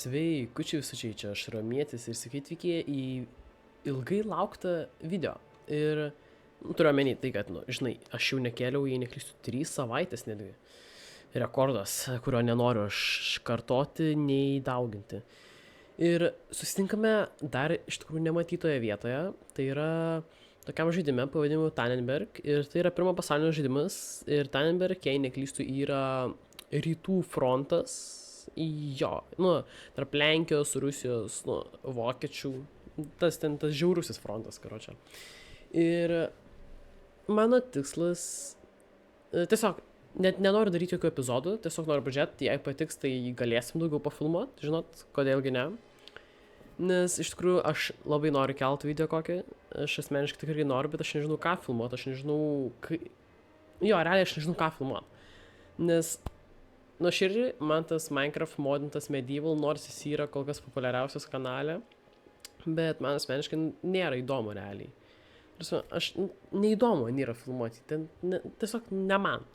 Sveikučiai visučiai, čia aš Ramietis ir sveiki atvykę į ilgai lauktą video. Ir turiu omeny tai, kad, žinai, aš jau nekėliau, jei neklystu, 3 savaitės netgi. Rekordas, kurio nenoriu aš kartoti, nei dauginti. Ir susitinkame dar iš tikrųjų nematytoje vietoje. Tai yra tokiam žaidime pavadinimu Tannenberg. Ir tai yra pirmo pasaulinio žaidimas. Ir Tannenberg, jei neklystu, yra rytų frontas. Jo, tarp Lenkijos, Rusijos, vokiečių, tas žiaurusis frontas, karočią. Ir mano tikslas, tiesiog, net nenoriu daryti jokių epizodų, tiesiog noriu pažiūrėti, jei patiks, tai galėsim daugiau pafilmuoti, žinot, kodėlgi ne. Nes iš tikrųjų aš labai noriu kelti video kokį, aš asmeniškai tikrai noriu, bet aš nežinau ką filmuoti, aš nežinau, realiai aš nežinau ką filmuoti. Nes nuoširdžiai, man tas Minecraft modintas Medieval, nors jis yra kol kas populiariausias kanale, bet man asmeniškai nėra įdomu realiai. Aš neįdomu nėra filmuoti, tiesiog ne man.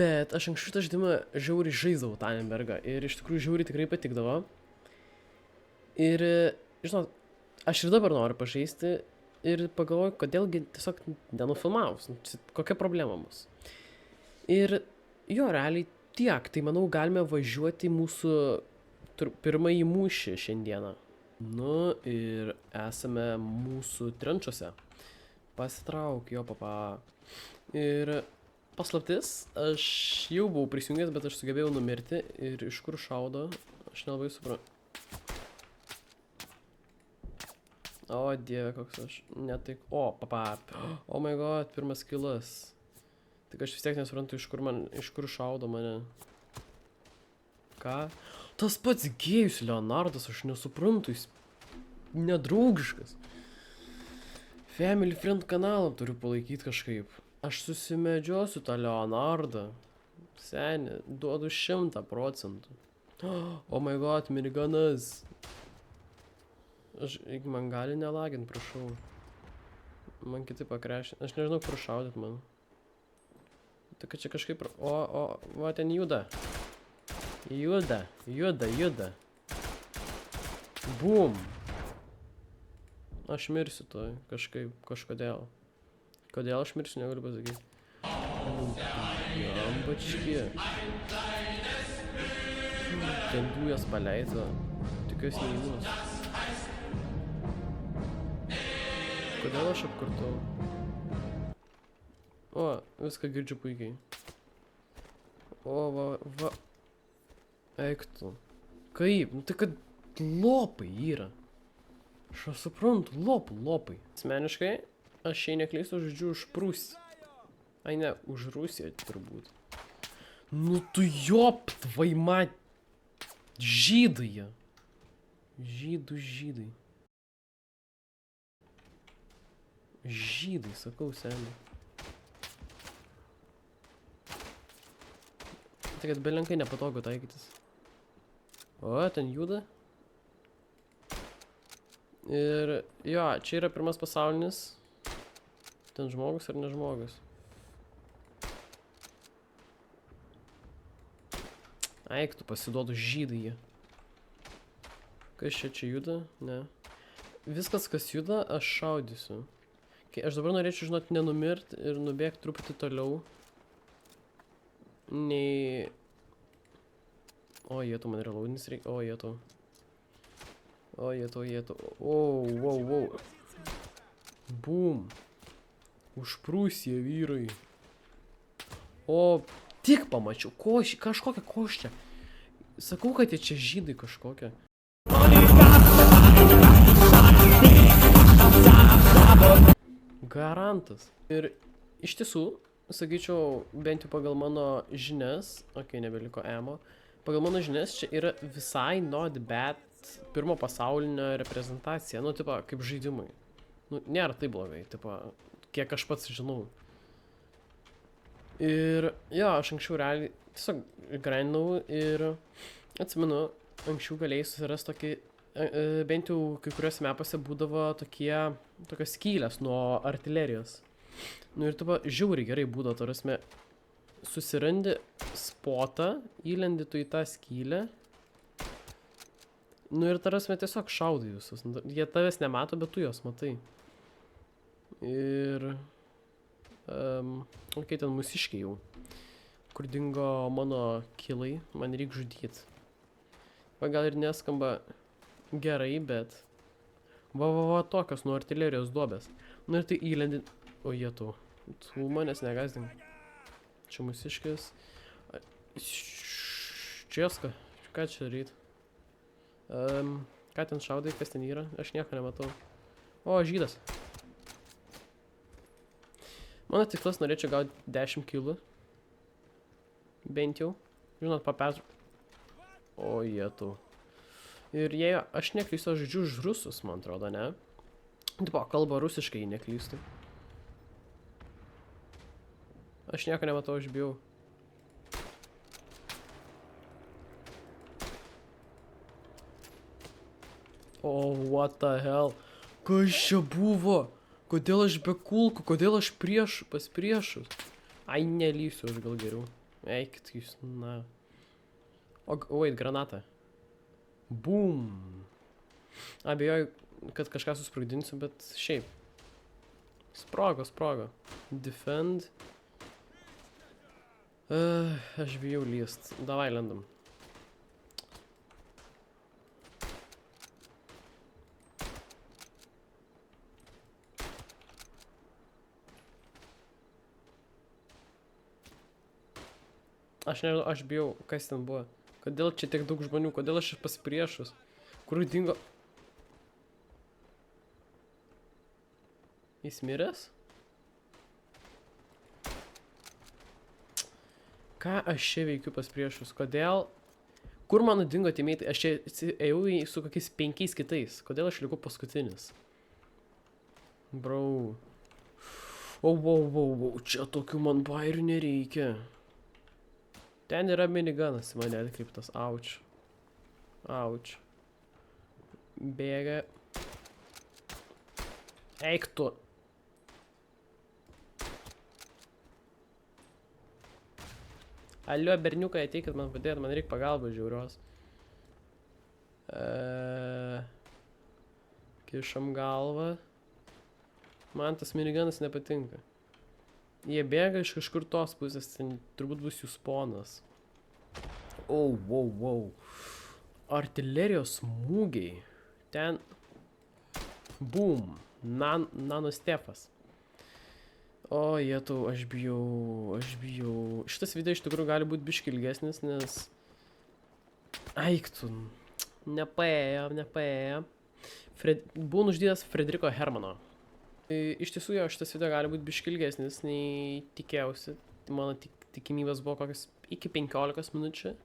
Bet aš anksčiau tą žaidimą žiauriai žaisdavau Tannenbergą ir iš tikrųjų žiauriai tikrai patikdavo. Ir, žinot, aš ir dabar noriu pažaisti ir pagalvoju, kodėlgi tiesiog nenufilmavus, kokia problema bus. Ir jo, realiai tiek, tai manau galime važiuoti į mūsų pirmąjį mūšį šiandieną. Ir esame mūsų trenčuose. Pasitrauk, jo papa. Ir paslaptis, aš jau buvau prisijungęs, bet aš sugebėjau numirti. Ir iš kur šaudo, aš nelabai suprantu. O dieve, koks aš, netaik, papa. Oh my god, pirmas kilas. Tik aš vis tiek nesuprantu, iš kur šaudo mane. Ką? Tas pats gėjus Leonardas, aš nesuprantu, jis nedraugiškas. Family Friend kanalą turiu palaikyti kažkaip. Aš susimedžiosiu tą Leonardą. Seni, duodu 100%. Oh my god, miniganas. Man gali nelagint, prašau. Man kiti pakrešė. Aš nežinau, kur šaudyt man. Tai kad čia kažkaip... va ten juda. Juda. Bum. Aš mirsiu to kažkodėl. Kodėl aš mirsiu, negaliu pasakyti. Jambački. Ten dujas paleido. Tikiuosi neįmus. Kodėl aš apkurtau? Viską girdžiu puikiai. Va. Eik tu. Kaip? Tai kad lopai yra. Aš suprantu, lopai. Asmeniškai, aš jei neklystu, žodžiu už Prūsiją. Ai ne, už Rusiją turbūt. Tu jopt, vaima. Žydai. Žydai. Žydai, sakau, seniai. Tai kad belenkai nepatogu taikytis. Ten juda. Ir jo, čia yra pirmas pasaulinis. Ten žmogus ar ne žmogus. Eik, tu pasiduodu žydai. Kas čia juda? Ne. Viskas, kas juda, aš šaudysiu. Aš dabar norėčiau, žinot, nenumirt ir nubėgti truputį toliau. Nei... Jėtų, man yra laudinis reikia. Jėtų. Wow. Bum. Už Prūsiją, vyrai. Tik pamačiau. Kažkokią koščią. Sakau, kad jie čia žydai kažkokią. Garantas. Ir iš tiesų, sakyčiau, bent jau pagal mano žinias, nebeliko emo, pagal mano žinias čia yra visai not bad pirmo pasaulinio reprezentacija, kaip žaidimai. Nėra tai blogai, kiek aš pats žinau. Ir jo, aš anksčiau realiai tiesiog grindinau ir atsimenu, anksčiau galėjai susirasti tokį, bent jau kai kuriuose mapose būdavo tokios skylės nuo artilerijos. Ir žiauriai gerai būdavo, tarasme, susirandi spotą, įlendi tu į tą skylę Nu ir tarasme tiesiog šaudai visus. Jie tavęs nemato, bet tu juos matai. Ir... Ok, ten mūsiškiai jau. Kur dingo mano kilai, man reik žudyt. Va gal ir neskamba gerai, bet... Va, tokios nuo artilerijos duobės. Nu ir tai įlendi... O jie tu. Tu manęs negazdink. Čia mūsiškis. Česka. Ką čia daryt? Ką ten šaudai, kas ten yra? Aš nieko nematau. O, žydas. Mano tikslas norėčiau gauti 10 kilų. Bent jau. Žinot, papetru. O, jie tu. Ir jei aš neklystu, aš žodžiu už rusus, man atrodo, ne? Tipo, kalba rusiškai, neklystu. Aš nieko nematau, aš bijau. O, what the hell? Kas čia buvo? Kodėl aš be kulkų? Kodėl aš pas priešus? Ai, nelysiu aš gal geriau. Eikit jūs, na. O, wait, granata. Boom. Abejoju, kad kažką susprogdinsiu, bet šiaip. Sprogo. Defend. Aš bijau lyst. Davai, lendam. Aš nežinau, aš bijau, kas ten buvo. Kodėl čia tiek daug žmonių, kodėl aš pas priešus? Kur dingo? Jis miręs? Ką aš čia veikiu pas priešus? Kodėl? Kur mano dingo timeitai? Aš čia ėjau su kokiais 5 kitais. Kodėl aš liku paskutinis? Bro. Wow. Čia tokių man bairių nereikia. Ten yra miniganas, mane atkreiptas. Auč. Bėga. Eik tu. Alio, berniukai, ateikit man padėt, man reikia pagalbos žiaurios. Kišam galvą. Man tas miniganas nepatinka. Jie bėga iš kažkur tos pusės, ten turbūt bus jų sponas. Wow. Artilerijos smūgiai. Ten... Boom. Nanostefas. O, jėtau, aš bijau. Šitas video iš tikrųjų gali būti biški ilgesnis, nes... Aiktų. Nepaėjo. Buvo nužudytas Frederiko Hermano. Iš tiesų jo, šitas video gali būti biški ilgesnis nei tikėjausi. Mano tikimybės buvo kokios iki 15 minučių.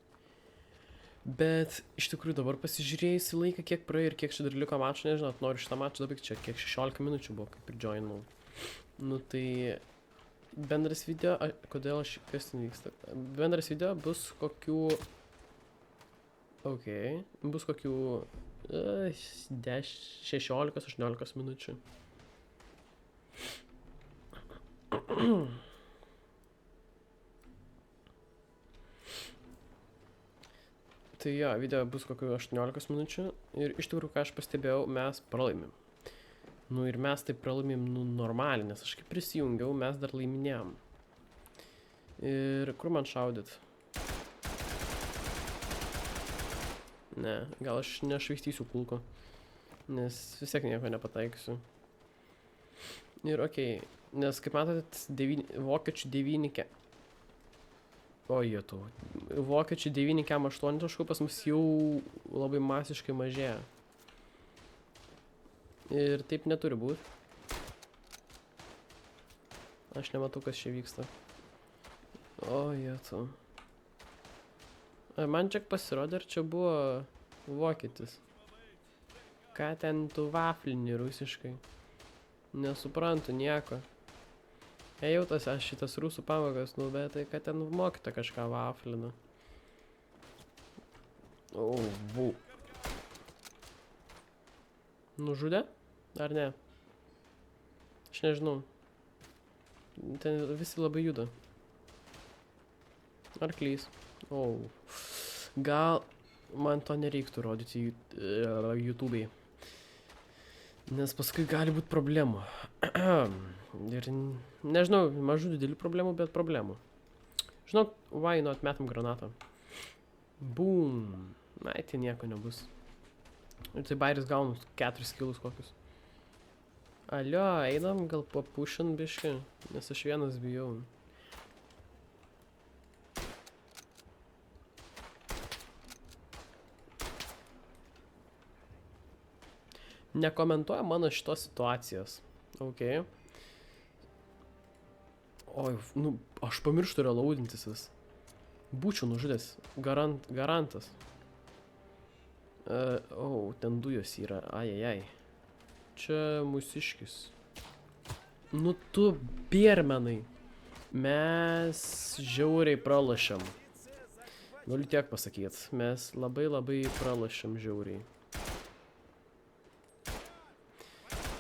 Bet iš tikrųjų dabar pasižiūrėjus į laiką, kiek praėjo ir kiek čia dar liko mačo, nežinau, noriu šitą mačą dabar čia kiek 16 minučių buvo, kaip ir joinau. Nu tai bendras video, kodėl aš, kas ten vyksta? Bendras video bus kokių... bus kokių 16-18 minučių. Tai jo, video bus kokių 18 minučių ir iš tikrųjų, ką aš pastebėjau, mes pralaimim. Nu ir mes taip pralaimim, normaliai, nes aš kaip prisijungiau, mes dar laiminėjom. Ir kur man šaudyt? Ne, gal aš nešvaistysiu kulko, nes vis tiek nieko nepataikysiu. Ir okei, nes kaip matot, vokiečių 9... O, jėtų. Vokiečių 9,8 taškų pas mus jau labai masiškai mažėja. Ir taip neturi būti. Aš nematau, kas čia vyksta. O, jėtų. Man čia pasirodė, ar čia buvo vokietis. Ką ten tu vaflini rusiškai? Nesuprantu nieko. Ejau tas šitas rusų pamokas, nu bet tai, kad ten mokyta kažką vaflina. Nužudė? Ar ne? Aš nežinau. Ten visi labai juda. Arklys. Gal... man to nereiktų rodyti YouTube'ai. Nes paskui gali būti problemų. Ir nežinau, mažų didelių problemų, bet problemų. Žinau, why not metam granatą. Boom. Na, tai nieko nebus. Ir tai bairis gaunu 4 kilus kokius. Alio, einam gal papušint biškį, nes aš vienas bijau. Nekomentuoja mano šitos situacijos. Ok. Oi, nu, aš pamirštu reloadintis vis. Būčiau nužudęs. Garantas. Ten dujos yra. Ajajaj. Čia mūsiškis. Nu tu, biermenai. Mes žiauriai pralašėm. Galiu tiek pasakyt. Mes labai pralašėm žiauriai.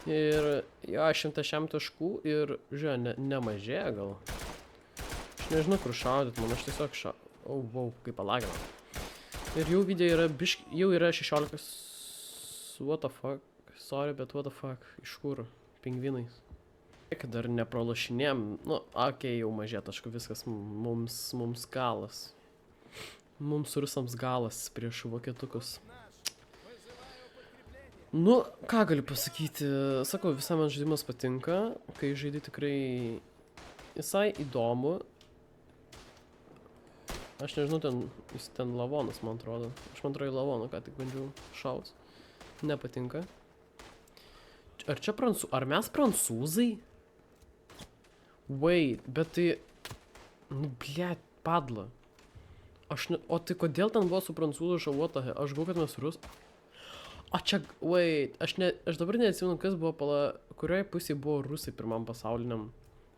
Ir jo, 100 taškų ir, žiūrėjau, nemažėja gal. Aš nežinau, kur šaudyt, man aš tiesiog wow, kaip palagino. Ir jau video yra jau yra 16. What the fuck? Sorry, bet what the fuck? Iš kur? Pingvinais. Tik dar nepralašinėm. Nu, okei, jau mažė taškų, viskas mums galas. Mums rusams galas prieš vokietukus. Nu, ką galiu pasakyti, sakau, visai man žaidimas patinka, kai žaidi tikrai visai įdomu. Aš nežinau, jis ten lavonas, man atrodo. Aš man atrodo į lavoną, ką tik bandžiau šaut. Nepatinka. Ar čia ar mes prancūzai? Wait, bet tai... Nu, blėt, padla. O tai kodėl ten buvo su prancūzų šauotahe? Aš galvoju, kad mes rus... O čia, wait, aš dabar neatsimenu, kas buvo kurioje pusėje buvo rusai pirmam pasauliniam.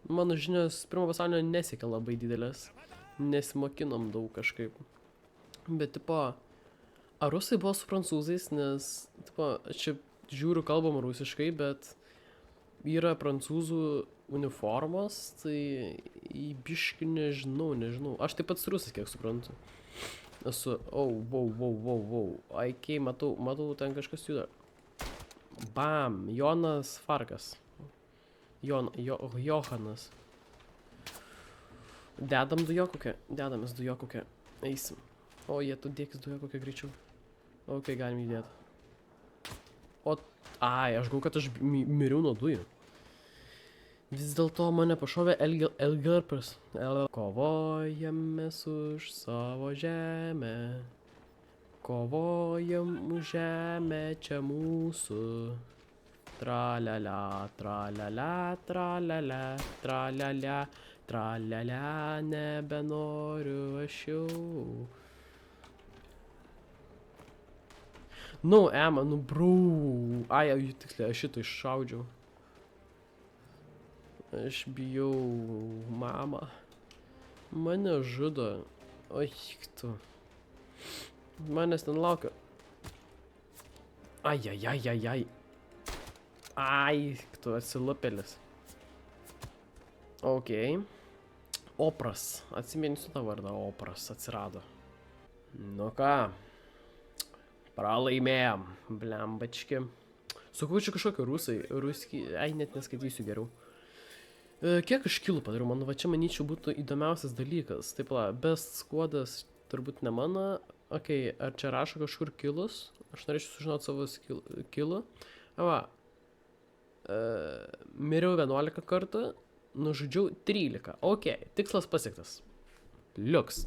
Mano žinios pirmo pasaulinio nesiekia labai didelės. Nesimokinom daug kažkaip. Bet, tipo, ar rusai buvo su prancūzais, nes, tipo, čia žiūriu kalbam rusiškai, bet yra prancūzų uniformos, tai į biškį nežinau. Aš taip pat su rusais, kiek suprantu. Esu, wow. Aikiai, matau, ten kažkas juda. Bam, Jonas Farkas. Johanas. Dedam dujokukę, dedamės dujokukę. Eisim. O, jie tu dėkis dujokukę greičiau. Ok, galim įdėti. Aš galvoju, kad aš miriau nuo dujų. Vis dėlto mane pašovė Elgarpras. Kovojame už savo žemę. Kovojam už žemę čia mūsų. Tralala, tralala, tralala, tralala, tralala, nebenoriu aš jau. Nu, Ema, nu, brau. Tiksliai, aš šitą iššaudžiau. Aš bijau, mama. Mane žudo. Oi, tu. Manęs ten laukia. Ai. Tu atsilupėlis. Ok. Opras. Atsiminsiu tą vardą. Opras atsirado. Nu ką. Pralaimėjom. Blembački. Sakau, čia kažkokie rusai. Net neskaitysiu geriau. Kiek aš kilų padariau, man va čia manyčiau būtų įdomiausias dalykas. Taip, best squadas turbūt ne mano. Ok, ar čia rašo kažkur kilus? Aš norėčiau sužinoti savo kilų. Miriau 11 kartų, nužudžiau 13. Ok, tikslas pasiektas. Liuks.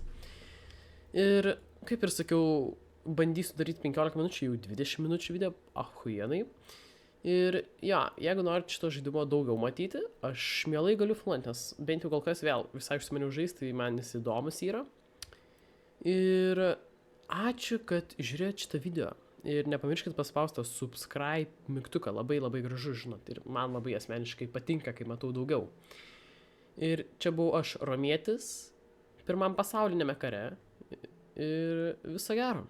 Ir, kaip ir sakiau, bandysiu daryti 15 minučių, jau 20 minučių video. Ahuienai. Ir, jeigu norit šito žaidimo daugiau matyti, aš mielai galiu filmuoti, nes bent jau kol kas vėl visai užsimaniau žaisti, tai man jis įdomus yra. Ir ačiū, kad žiūrėjot šitą video. Ir nepamirškit paspausti subscribe mygtuką, labai gražu, žinot. Ir man labai asmeniškai patinka, kai matau daugiau. Ir čia buvau aš, romietis, pirmam pasauliniame kare. Ir viso gero.